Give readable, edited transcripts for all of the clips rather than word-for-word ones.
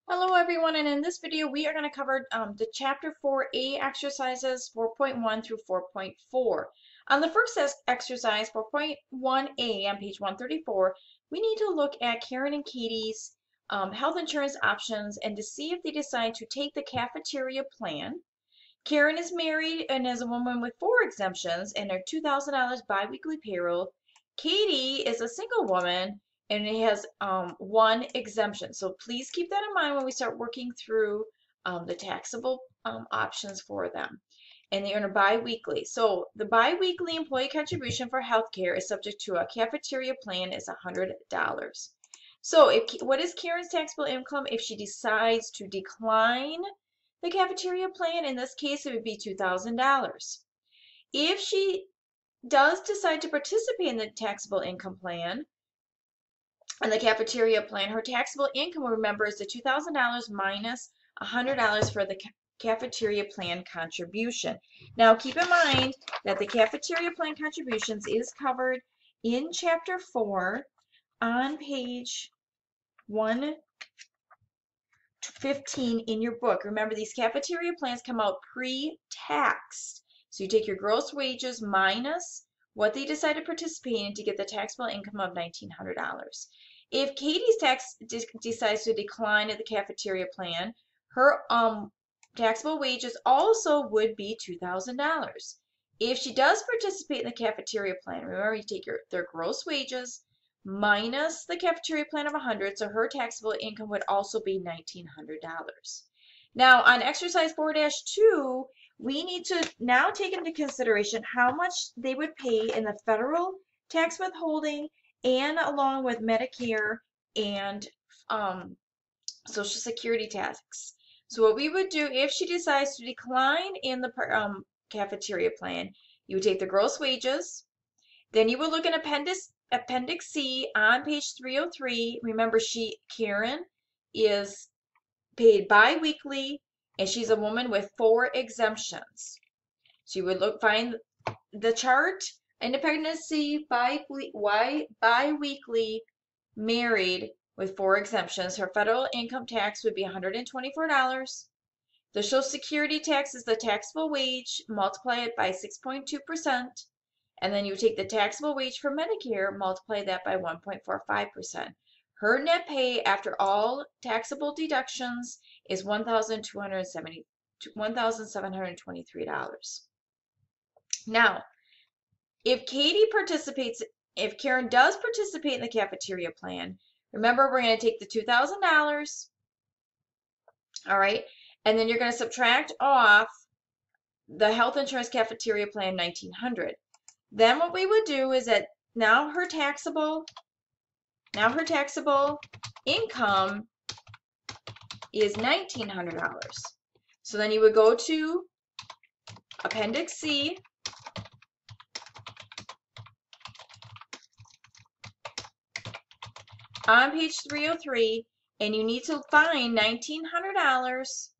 Hello everyone, and in this video we are going to cover the Chapter 4A exercises 4.1 through 4.4. On the first exercise, 4.1A on page 134, we need to look at Karen and Katie's health insurance options and to see if they decide to take the cafeteria plan. Karen is married and is a woman with 4 exemptions and her $2,000 biweekly payroll. Katie is a single woman and it has 1 exemption. So please keep that in mind when we start working through the taxable options for them. And they earn a biweekly. So the biweekly employee contribution for healthcare is subject to a cafeteria plan is $100. So what is Karen's taxable income if she decides to decline the cafeteria plan? In this case, it would be $2,000. If she does decide to participate in the taxable income plan and the cafeteria plan, her taxable income, remember, is the $2,000 minus $100 for the cafeteria plan contribution. Now, keep in mind that the cafeteria plan contributions is covered in Chapter 4 on page 115 in your book. Remember, these cafeteria plans come out pre-taxed. So you take your gross wages minus what they decide to participate in to get the taxable income of $1,900. If Katie's decides to decline at the cafeteria plan, her taxable wages also would be $2,000. If she does participate in the cafeteria plan, remember you take their gross wages minus the cafeteria plan of 100, so her taxable income would also be $1,900. Now on exercise 4-2, we need to now take into consideration how much they would pay in the federal tax withholding and along with Medicare and Social Security tax. So what we would do if she decides to decline in the cafeteria plan, you would take the gross wages, then you will look at Appendix C on page 303. Remember, Karen is paid bi-weekly, and she's a woman with 4 exemptions. So you would find the chart, Appendix C, bi-weekly, married with 4 exemptions. Her federal income tax would be $124. The Social Security tax is the taxable wage, multiply it by 6.2%. And then you take the taxable wage for Medicare, multiply that by 1.45%. Her net pay after all taxable deductions is $1,723. Now, if Karen does participate in the cafeteria plan, remember we're going to take the $2,000, all right, and then you're going to subtract off the health insurance cafeteria plan $1,900. Then what we would do is that now her taxable income is $1,900. So then you would go to Appendix C, on page 303, and you need to find $1,900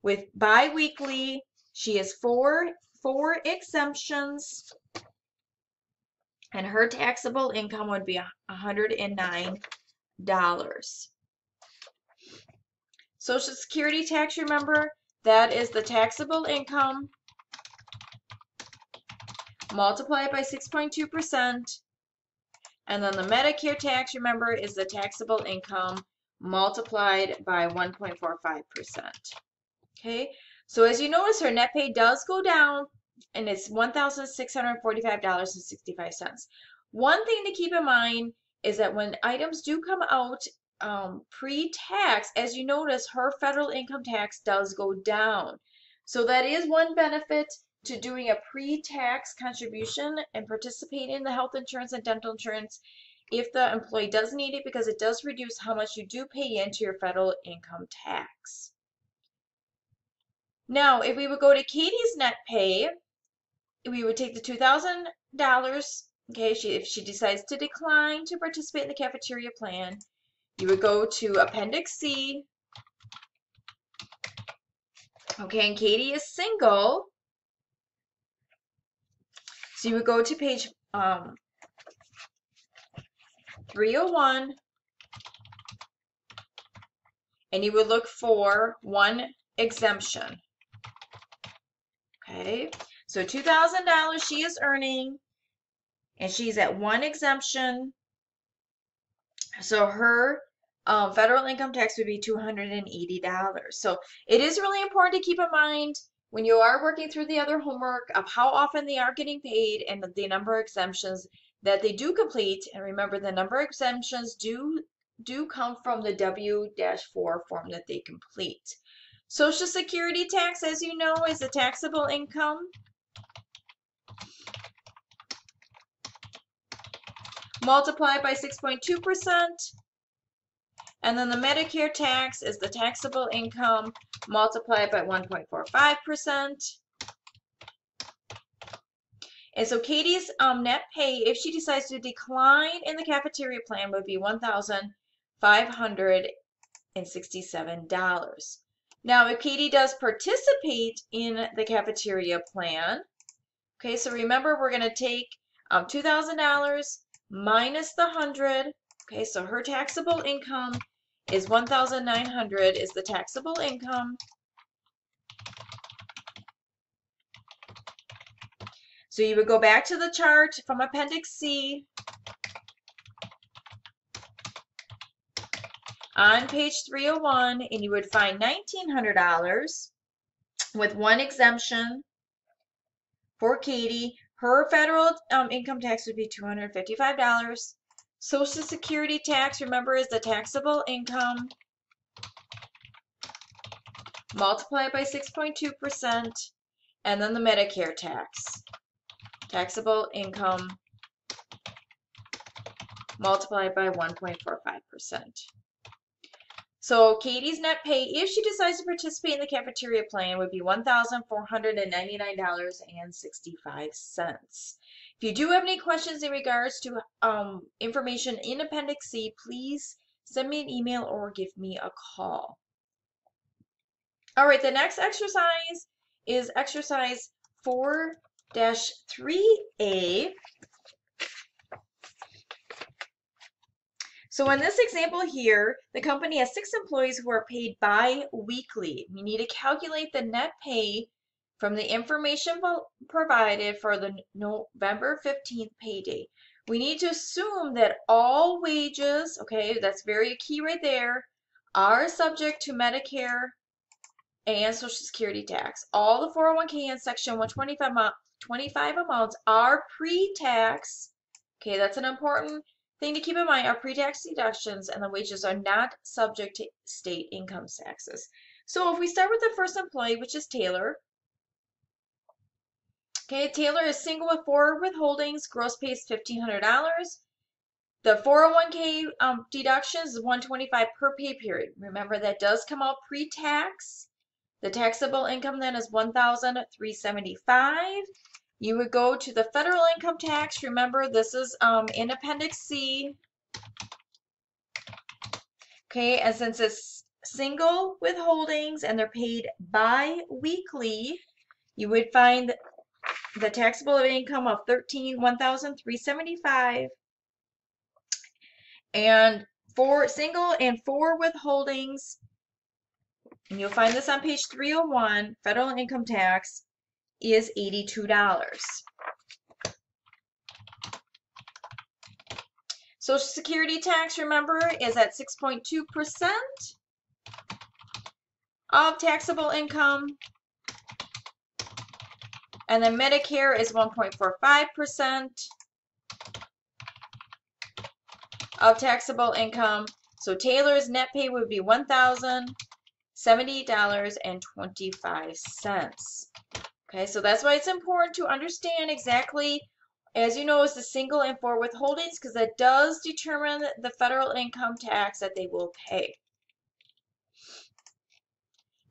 with bi-weekly. She has four exemptions, and her taxable income would be $109. Social Security tax, remember, that is the taxable income multiplied by 6.2%. And then the Medicare tax, remember, is the taxable income multiplied by 1.45%. Okay, so as you notice, her net pay does go down, and it's $1,645.65. One thing to keep in mind is that when items do come out pre-tax, as you notice, her federal income tax does go down. So that is one benefit to doing a pre-tax contribution and participating in the health insurance and dental insurance if the employee does need it, because it does reduce how much you do pay into your federal income tax. Now, if we would go to Katie's net pay, we would take the $2,000, okay, if she decides to decline to participate in the cafeteria plan, you would go to Appendix C, okay, and Katie is single, so you would go to page 301, and you would look for one exemption. Okay, so $2,000 she is earning, and she's at one exemption. So her federal income tax would be $280. So it is really important to keep in mind when you are working through the other homework of how often they are getting paid and the number of exemptions that they do complete. And remember, the number of exemptions do come from the W-4 form that they complete. Social Security tax, as you know, is the taxable income multiplied by 6.2%. And then the Medicare tax is the taxable income multiplied by 1.45%. And so Katie's net pay, if she decides to decline in the cafeteria plan, would be $1,567. Now, if Katie does participate in the cafeteria plan, okay, so remember we're going to take $2,000 minus the 100. Okay, so her taxable income is $1,900 is the taxable income. So you would go back to the chart from Appendix C on page 301, and you would find $1,900 with one exemption for Katie. Her federal income tax would be $255. Social Security tax, remember, is the taxable income multiplied by 6.2%, and then the Medicare tax, taxable income multiplied by 1.45%. So Katie's net pay, if she decides to participate in the cafeteria plan, would be $1,499.65. If you do have any questions in regards to information in Appendix C, please send me an email or give me a call. All right, the next exercise is exercise 4-3A. So in this example here, the company has 6 employees who are paid bi-weekly. We need to calculate the net pay from the information provided for the November 15th payday. We need to assume that all wages, okay, that's very key right there, are subject to Medicare and Social Security tax. All the 401k and Section 125 amounts are pre-tax. Okay, that's an important thing to keep in mind, are pre-tax deductions, and the wages are not subject to state income taxes. So if we start with the first employee, which is Taylor. Okay, Taylor is single with 4 withholdings, gross pay is $1,500. The 401k deductions is $125 per pay period. Remember, that does come out pre-tax. The taxable income then is $1,375. You would go to the federal income tax. Remember, this is in Appendix C. Okay, and since it's single withholdings and they're paid bi-weekly, you would find the taxable income of $1,375. And for single and 4 withholdings, and you'll find this on page 301, federal income tax is $82. Social Security tax, remember, is at 6.2% of taxable income. And then Medicare is 1.45% of taxable income. So Taylor's net pay would be $1,078.25. Okay, so that's why it's important to understand exactly, as you know, is the single and 4 withholdings, because that does determine the federal income tax that they will pay.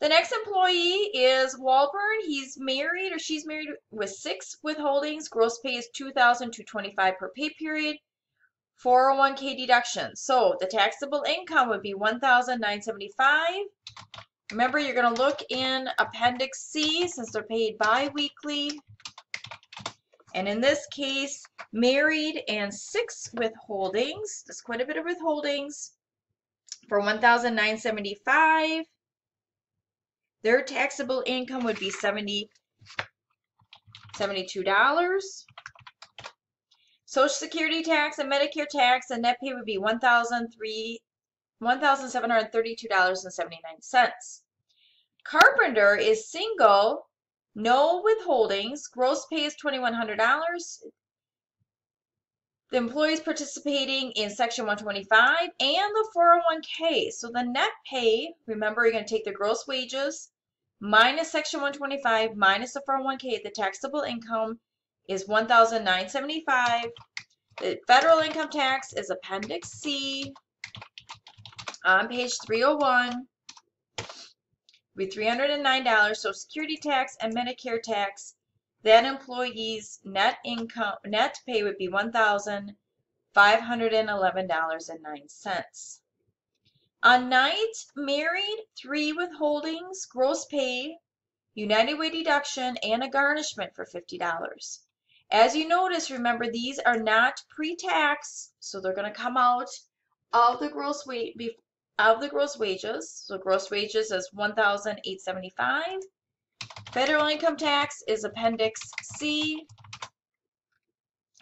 The next employee is Walburn. He's married, or she's married, with 6 withholdings. Gross pay is $2,225 per pay period. 401k deduction. So the taxable income would be $1,975. Remember, you're going to look in Appendix C since they're paid bi-weekly. And in this case, married and 6 withholdings. That's quite a bit of withholdings. For $1,975, their taxable income would be $72. Social Security tax and Medicare tax, the net pay would be $1,732.79. Carpenter is single, no withholdings, gross pay is $2,100. The employee is participating in Section 125 and the 401k. So the net pay, remember, you're going to take the gross wages minus Section 125 minus the 401k. The taxable income is $1,975. The federal income tax is Appendix C on page 301. Be $309. Social Security tax and Medicare tax. That employee's net pay would be $1,511.09. On night, married, 3 withholdings, gross pay, United Way deduction, and a garnishment for $50. As you notice, remember, these are not pre-tax, so they're going to come out of the gross wages. So gross wages is $1,875. Federal income tax is Appendix C,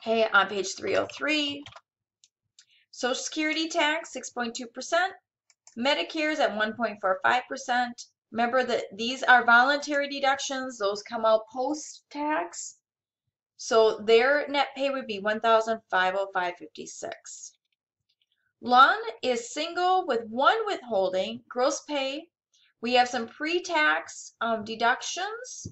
okay, on page 303. Social Security tax, 6.2%. Medicare is at 1.45%. Remember that these are voluntary deductions. Those come out post-tax. So their net pay would be $1,505.56. Lund is single with 1 withholding, gross pay. We have some pre-tax deductions.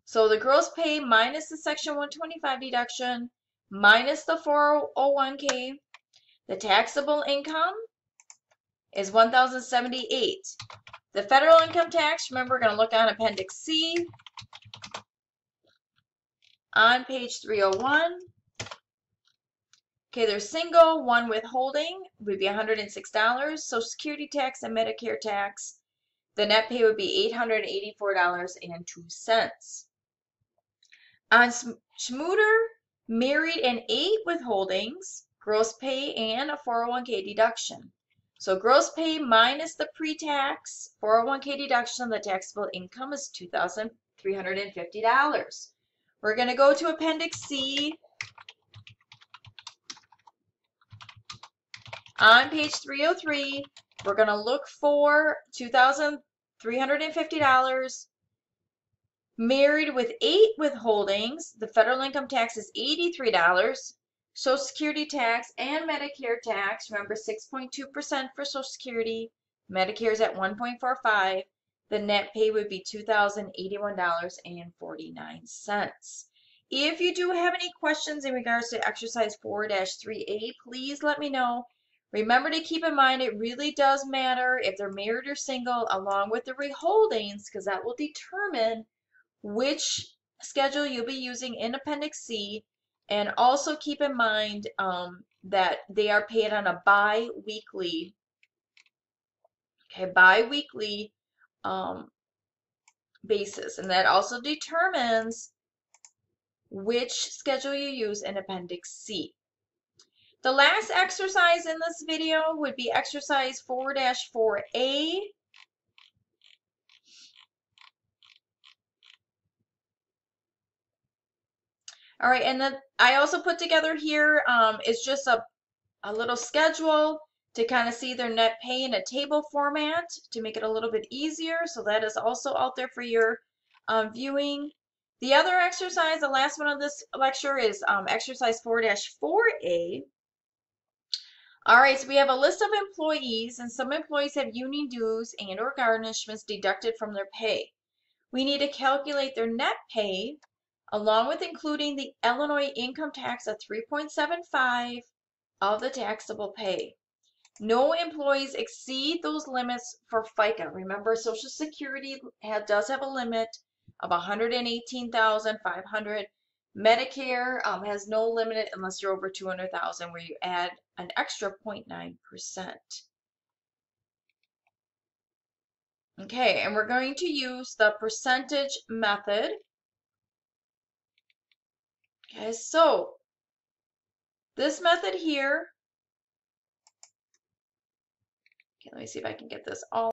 So the gross pay minus the Section 125 deduction minus the 401k. The taxable income is $1,078. The federal income tax, remember, we're going to look on Appendix C on page 301. Okay, they're single, 1 withholding would be $106. Social Security tax and Medicare tax, the net pay would be $884.02. On Schmuter, married and 8 withholdings, gross pay and a 401k deduction. So gross pay minus the pre-tax 401k deduction, the taxable income is $2,350. We're going to go to Appendix C on page 303. We're going to look for $2,350. Married with 8 withholdings, the federal income tax is $83. Social Security tax and Medicare tax, remember 6.2% for Social Security, Medicare is at 1.45. The net pay would be $2,081.49. If you do have any questions in regards to exercise 4-3A, please let me know. Remember to keep in mind it really does matter if they're married or single, along with the withholdings, because that will determine which schedule you'll be using in Appendix C. And also keep in mind that they are paid on a bi-weekly, basis. And that also determines which schedule you use in Appendix C. The last exercise in this video would be exercise 4-4A. All right, and then I also put together here is just a little schedule to kind of see their net pay in a table format to make it a little bit easier. So that is also out there for your viewing. The other exercise, the last one of this lecture, is exercise 4-4A. All right, so we have a list of employees, and some employees have union dues and or garnishments deducted from their pay. We need to calculate their net pay along with including the Illinois income tax of 3.75 of the taxable pay. No employees exceed those limits for FICA. Remember, Social Security does have a limit of $118,500. Medicare has no limit unless you're over $200,000, where you add an extra 0.9%. Okay, and we're going to use the percentage method. Okay, so this method here Okay, let me see if I can get this all